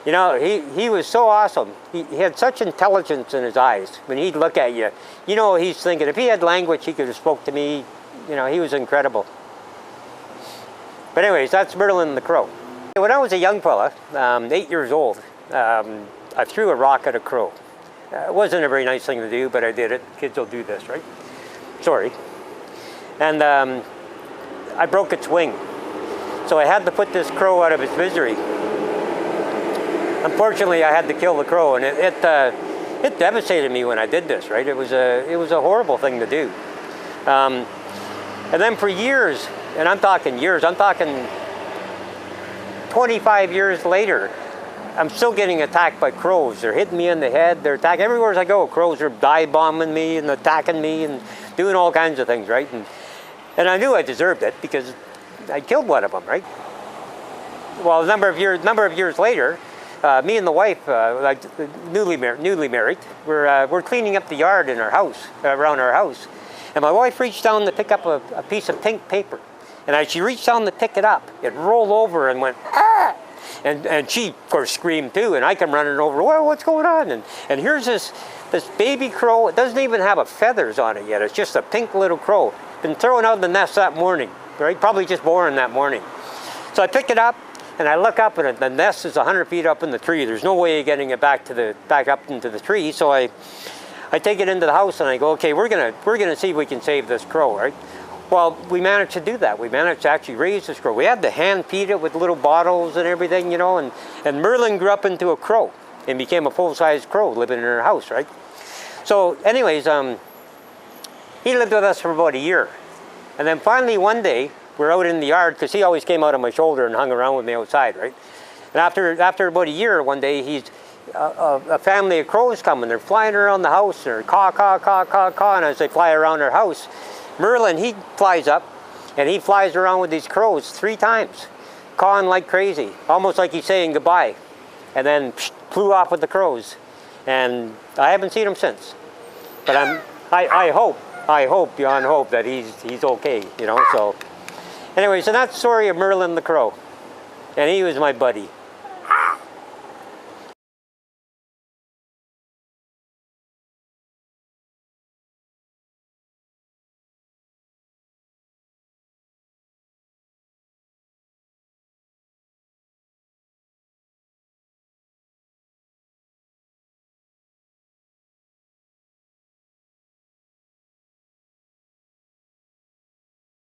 You know, he was so awesome. He had such intelligence in his eyes. When he'd look at you, you know what he's thinking. If he had language, he could have spoke to me. You know, he was incredible. But anyways, that's Merlin the Crow. When I was a young fella, 8 years old, I threw a rock at a crow. It wasn't a very nice thing to do, but I did it. Kids will do this, right? Sorry. And I broke its wing. So I had to put this crow out of its misery. Unfortunately, I had to kill the crow, and it devastated me when I did this, right? It was a horrible thing to do. And then for years, and I'm talking years, I'm talking 25 years later, I'm still getting attacked by crows. They're hitting me in the head, they're attacking. Everywhere I go, crows are dive bombing me and attacking me and doing all kinds of things, right? And I knew I deserved it because I killed one of them, right? Well, a number of years later, me and the wife, like newly married, we're cleaning up the yard in our house, around our house, and my wife reached down to pick up a piece of pink paper, and as she reached down to pick it up, it rolled over and went ah, and she of course screamed too, and I come running over. Well, what's going on? And here's this baby crow. It doesn't even have feathers on it yet. It's just a pink little crow. Been thrown out of the nest that morning, right? Probably just born that morning. So I pick it up. And I look up, and the nest is 100 feet up in the tree. There's no way of getting it back up into the tree. So I take it into the house, and I go, okay, we're gonna see if we can save this crow, right? Well, we managed to do that. We managed to actually raise this crow. We had to hand feed it with little bottles and everything, you know. And Merlin grew up into a crow and became a full-size crow living in our house, right? So, anyways, he lived with us for about a year, and then finally one day, we're out in the yard, because he always came out on my shoulder and hung around with me outside, right? And after about a year, one day, a family of crows come, and they're flying around the house, and they're caw, caw, caw, caw, caw, and as they fly around our house, Merlin, he flies up, and he flies around with these crows 3 times, cawing like crazy, almost like he's saying goodbye, and then flew off with the crows. And I haven't seen him since. But I hope beyond hope that he's okay, you know, so. Anyway, so that's the story of Merlin the Crow. And he was my buddy.